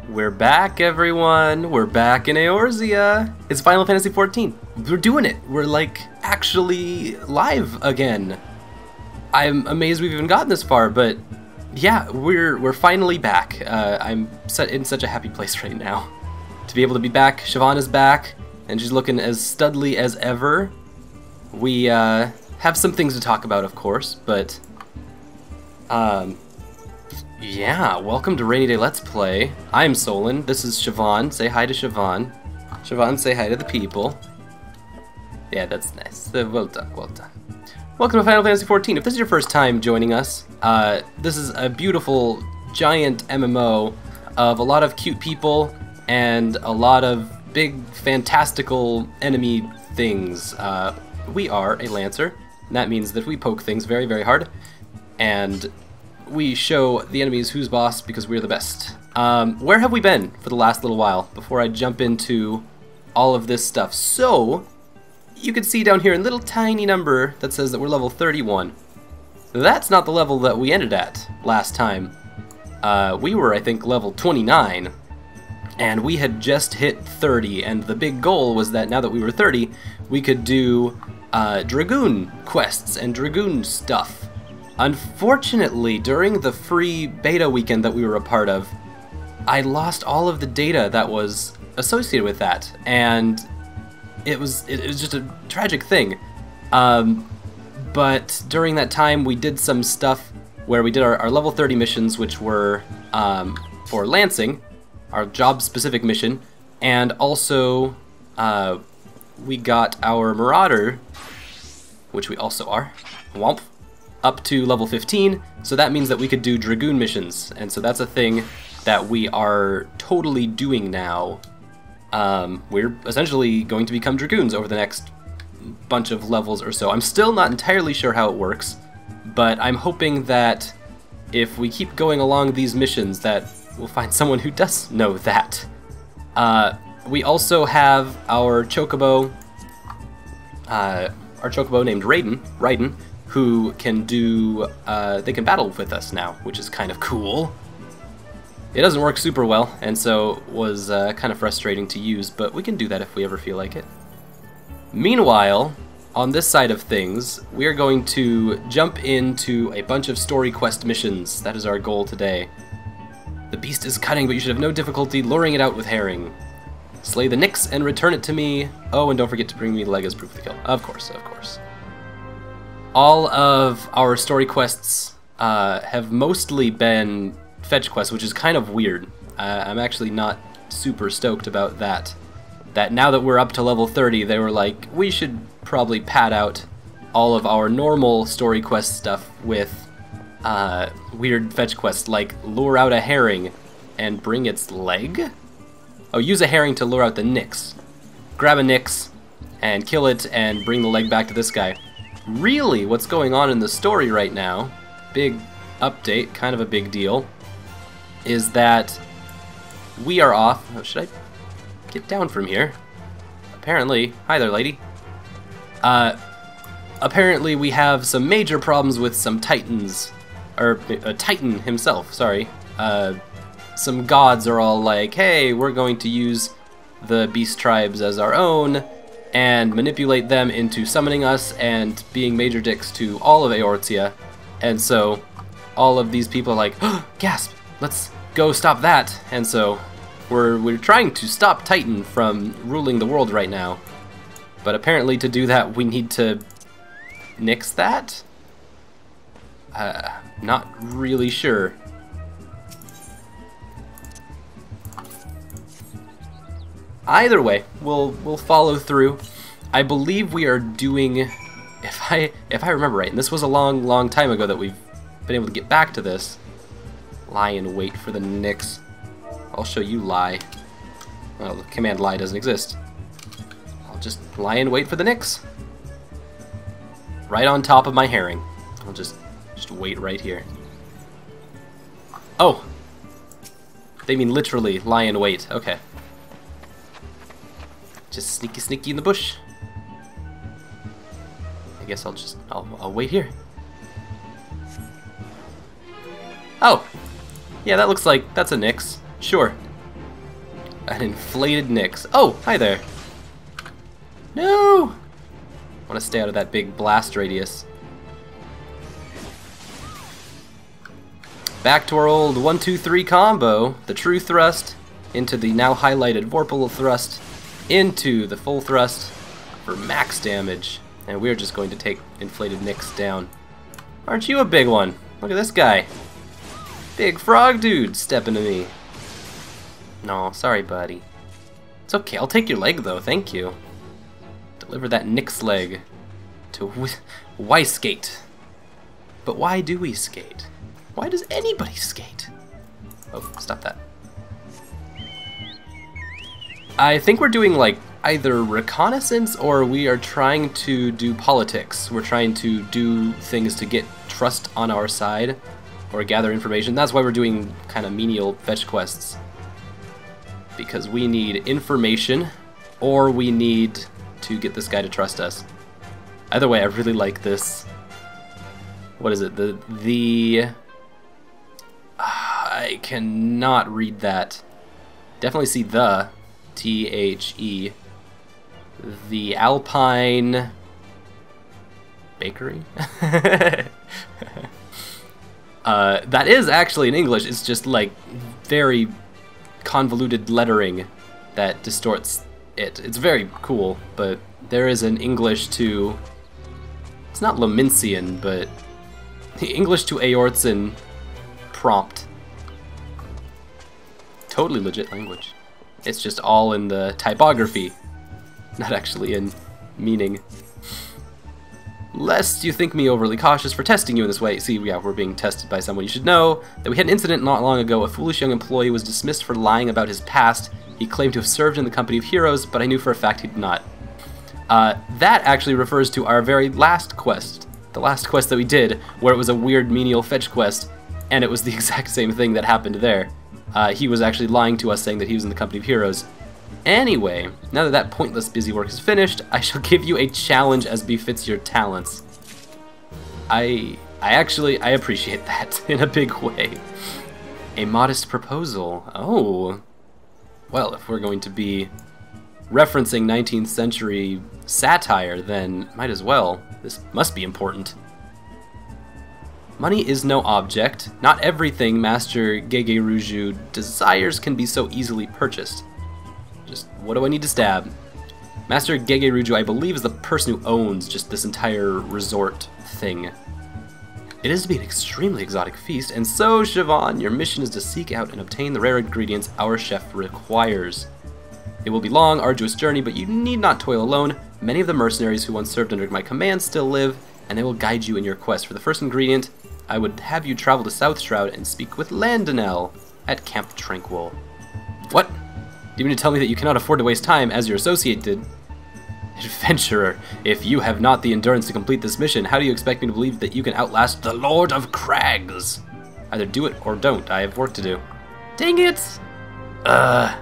We're back, everyone. We're back in Eorzea. It's Final Fantasy XIV. We're doing it. We're like actually live again. I'm amazed we've even gotten this far, but yeah, we're finally back. I'm in such a happy place right now to be able to be back. Siobhan is back, and she's looking as studly as ever. We have some things to talk about, of course, but yeah, welcome to Rainy Day Let's Play. I'm Solon, this is Siobhan. Say hi to Siobhan. Siobhan, say hi to the people. Yeah, that's nice. Well done, well done. Welcome to Final Fantasy XIV. If this is your first time joining us, this is a beautiful, giant MMO of a lot of cute people and a lot of big, fantastical enemy things. We are a Lancer, and that means that we poke things very, very hard, and we show the enemies who's boss because we're the best. Where have we been for the last little while before I jump into all of this stuff? So, you can see down here a little tiny number that says that we're level 31. That's not the level that we ended at last time. We were, I think, level 29, and we had just hit 30, and the big goal was that now that we were 30, we could do Dragoon quests and Dragoon stuff. Unfortunately, during the free beta weekend that we were a part of, I lost all of the data that was associated with that, and it was just a tragic thing. But during that time, we did some stuff where we did our level 30 missions, which were for Lancing, our job-specific mission, and also we got our Marauder, which we also are, womp, up to level 15, so that means that we could do Dragoon missions, and so that's a thing that we are totally doing now. We're essentially going to become Dragoons over the next bunch of levels or so. I'm still not entirely sure how it works, but I'm hoping that if we keep going along these missions that we'll find someone who does know that. We also have our Chocobo named Raiden, who can do, they can battle with us now, which is kind of cool. It doesn't work super well, and so was kind of frustrating to use, but we can do that if we ever feel like it. Meanwhile, on this side of things, we are going to jump into a bunch of story quest missions. That is our goal today. The beast is cunning, but you should have no difficulty luring it out with herring. Slay the Nyx and return it to me. Oh, and don't forget to bring me the leg as proof of the kill. Of course, of course. All of our story quests have mostly been fetch quests, which is kind of weird. I'm actually not super stoked about that. That now that we're up to level 30, they were like, we should probably pad out all of our normal story quest stuff with weird fetch quests, like lure out a herring and bring its leg? Oh, use a herring to lure out the Nyx. Grab a Nyx and kill it and bring the leg back to this guy. Really, what's going on in the story right now, big update, kind of a big deal, is that we are off. Oh, should I get down from here? Apparently, hi there, lady. Apparently we have some major problems with some titans, or a titan himself, sorry. Some gods are all like, hey, we're going to use the beast tribes as our own, and manipulate them into summoning us and being major dicks to all of Eorzea. And so all of these people are like, oh, gasp, let's go stop that. And so we're trying to stop Titan from ruling the world right now. But apparently to do that we need to nix that? Not really sure. Either way, we'll follow through. I believe we are doing, if I remember right, and this was a long time ago that we've been able to get back to this. Lie in wait for the Nyx. I'll show you lie. Well, the command lie doesn't exist. I'll just lie in wait for the Nyx. Right on top of my herring. I'll just wait right here. Oh! They mean literally lie in wait. Okay. Just sneaky in the bush. I guess I'll wait here. Oh! Yeah, that looks like that's a Nyx. Sure. An inflated Nyx. Oh, hi there. No! I want to stay out of that big blast radius. Back to our old 1-2-3 combo. The true thrust into the now highlighted Vorpal thrust into the full thrust for max damage. And we're just going to take inflated Nyx down. Aren't you a big one? Look at this guy. Big frog dude stepping to me. No, sorry buddy. It's okay, I'll take your leg though, thank you. Deliver that Nyx leg to why skate? But why do we skate? Why does anybody skate? Oh, stop that. I think we're doing like either reconnaissance or we are trying to do politics. We're trying to do things to get trust on our side or gather information. That's why we're doing kind of menial fetch quests. Because we need information or we need to get this guy to trust us. Either way, I really like this. What is it? I cannot read that. Definitely see the T-H-E. The Alpine Bakery? That is actually in English. It's just like very convoluted lettering that distorts it. It's very cool, but there is an English to... It's not Lominsian, but the English to Eorzean prompt. Totally legit language. It's just all in the typography, not actually in meaning. Lest you think me overly cautious for testing you in this way. See, yeah, we're being tested by someone. You should know that we had an incident not long ago. A foolish young employee was dismissed for lying about his past. He claimed to have served in the company of heroes, but I knew for a fact he did not. That actually refers to our very last quest. The last quest that we did, where it was a weird menial fetch quest, and it was the exact same thing that happened there. He was actually lying to us saying that he was in the company of heroes. Anyway, now that that pointless busy work is finished, I shall give you a challenge as befits your talents. I appreciate that in a big way. A modest proposal. Oh. Well, if we're going to be referencing 19th century satire, then might as well. This must be important. Money is no object. Not everything Master Gegeruju desires can be so easily purchased. Just, what do I need to stab? Master Gegeruju, I believe, is the person who owns just this entire resort thing. It is to be an extremely exotic feast, and so, Siobhan, your mission is to seek out and obtain the rare ingredients our chef requires. It will be a long, arduous journey, but you need not toil alone. Many of the mercenaries who once served under my command still live, and they will guide you in your quest. For the first ingredient, I would have you travel to South Shroud and speak with Landonel at Camp Tranquil. What? Do you mean to tell me that you cannot afford to waste time, as your associate did? Adventurer, if you have not the endurance to complete this mission, how do you expect me to believe that you can outlast the Lord of Crags? Either do it or don't. I have work to do. Dang it! I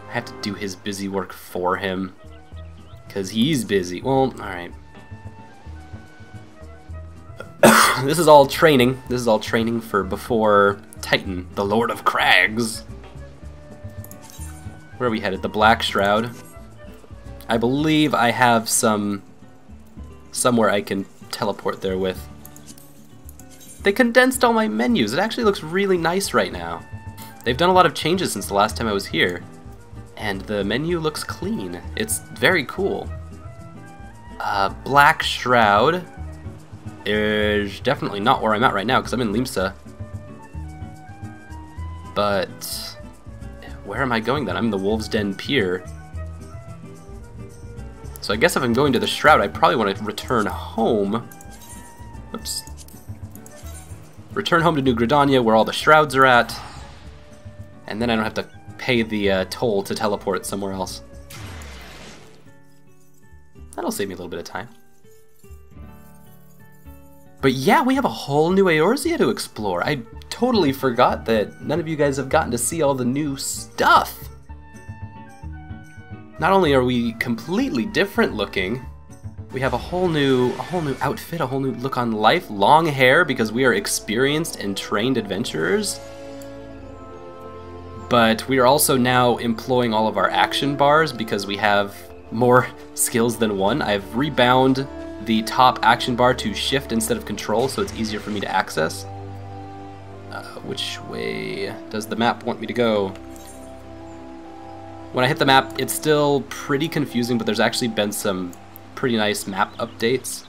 have to do his busy work for him. Because he's busy. Well, alright. This is all training. This is all training for before Titan, the Lord of Crags. Where are we headed? The Black Shroud. I believe I have somewhere I can teleport there with. They condensed all my menus. It actually looks really nice right now. They've done a lot of changes since the last time I was here. And the menu looks clean. It's very cool. Black Shroud is definitely not where I'm at right now because I'm in Limsa. But where am I going then? I'm in the Wolves Den Pier. So I guess if I'm going to the Shroud, I probably want to return home. Oops. Return home to New Gridania, where all the Shrouds are at. And then I don't have to pay the toll to teleport somewhere else. That'll save me a little bit of time. But yeah, we have a whole new Eorzea to explore. I totally forgot that none of you guys have gotten to see all the new stuff. Not only are we completely different looking, we have a whole new outfit, a whole new look on life, long hair because we are experienced and trained adventurers. but we are also now employing all of our action bars because we have more skills than one. I've rebound the top action bar to shift instead of control, so it's easier for me to access. Which way does the map want me to go? When I hit the map, it's still pretty confusing, but there's actually been some pretty nice map updates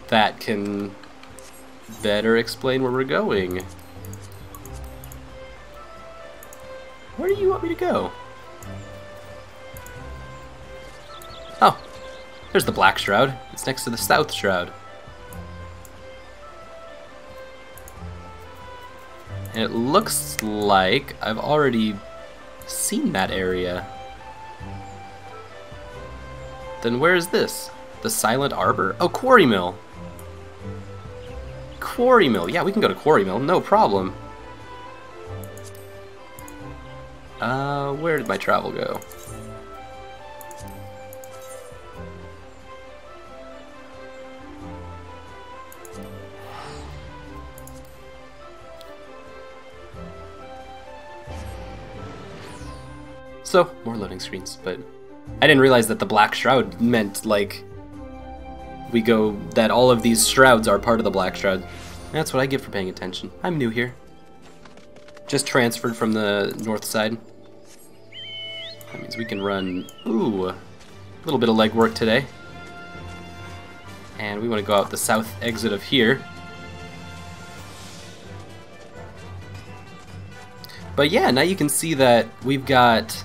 that can better explain where we're going. Where do you want me to go? Oh, there's the Black Shroud. It's next to the South Shroud. And it looks like I've already seen that area. Then where is this? The Silent Arbor? Oh, Quarry Mill. Quarry Mill. Yeah, we can go to Quarry Mill, no problem. Where did my travel go? So, more loading screens, but I didn't realize that the Black Shroud meant, like, that all of these shrouds are part of the Black Shroud. That's what I get for paying attention. I'm new here. Just transferred from the north side. That means we can run, ooh, a little bit of legwork today. And we want to go out the south exit of here. But yeah, now you can see that we've got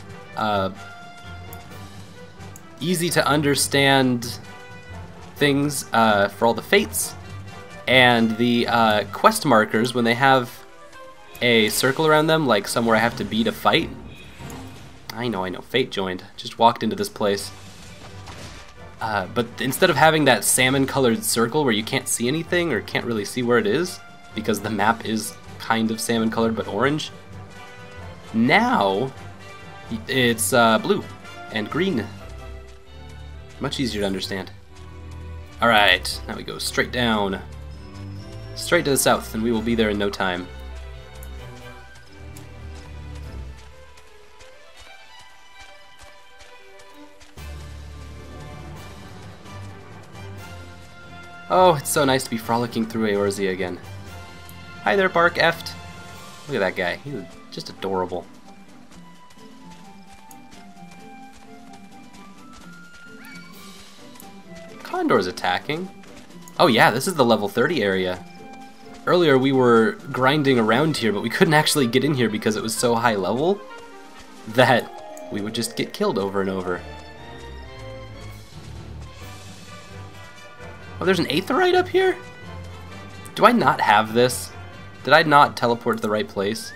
easy to understand things for all the fates, and the quest markers when they have a circle around them, like somewhere I have to be to fight. I know, fate joined. Just walked into this place. But instead of having that salmon colored circle where you can't see anything or can't really see where it is, because the map is kind of salmon colored but orange, now it's blue and green. Much easier to understand. Alright, now we go straight down. Straight to the south, and we will be there in no time. Oh, it's so nice to be frolicking through Eorzea again. Hi there, Bark Eft. Look at that guy. He's just adorable. Condor's attacking. Oh yeah, this is the level 30 area. Earlier we were grinding around here, but we couldn't actually get in here because it was so high level that we would just get killed over and over. Oh, there's an Aetheryte up here? Do I not have this? Did I not teleport to the right place?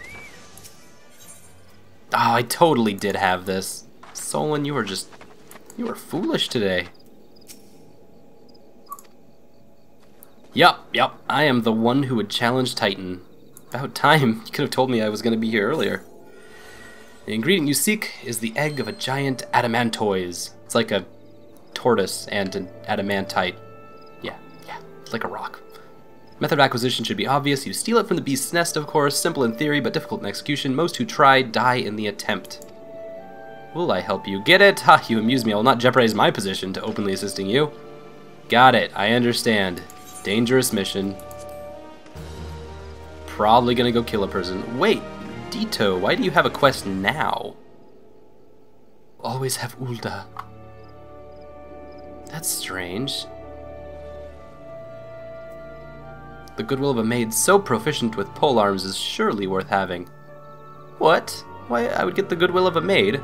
Oh, I totally did have this. Solon, you were foolish today. Yup, I am the one who would challenge Titan. About time. You could have told me I was going to be here earlier. The ingredient you seek is the egg of a giant adamantoise. It's like a tortoise and an adamantite. Yeah, it's like a rock. Method of acquisition should be obvious. You steal it from the beast's nest, of course. Simple in theory, but difficult in execution. Most who try die in the attempt. Will I help you get it? Ha, you amuse me. I will not jeopardize my position to openly assisting you. Got it. I understand. Dangerous mission. Probably gonna go kill a person. Wait, Dito, why do you have a quest now? Always have Ulda. That's strange. The goodwill of a maid so proficient with polearms is surely worth having. What? Why, I would get the goodwill of a maid?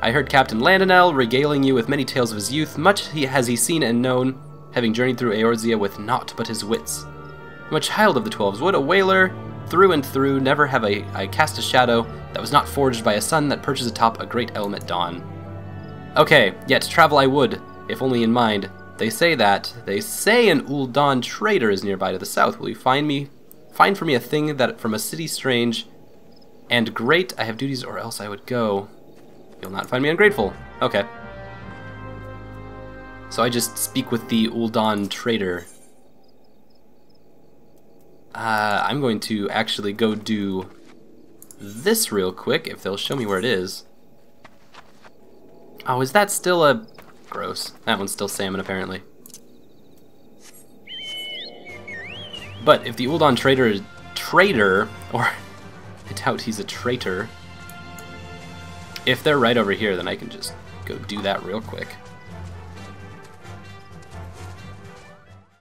I heard Captain Landonel regaling you with many tales of his youth. Much has he seen and known, having journeyed through Eorzea with naught but his wits. I'm a child of the 12's wood, a whaler, through and through. Never have I cast a shadow that was not forged by a sun that perches atop a great elm at dawn. Okay, yet travel I would, if only in mind. They say an Uldan trader is nearby to the south. Will you find for me a thing that from a city strange and great? I have duties, or else I would go. You'll not find me ungrateful. Okay. So I just speak with the Uldan trader. I'm going to actually go do this real quick, if they'll show me where it is. Oh, is that still a... Gross. That one's still salmon, apparently. But if the Uldon trader is... or... I doubt he's a traitor. If they're right over here, then I can just go do that real quick.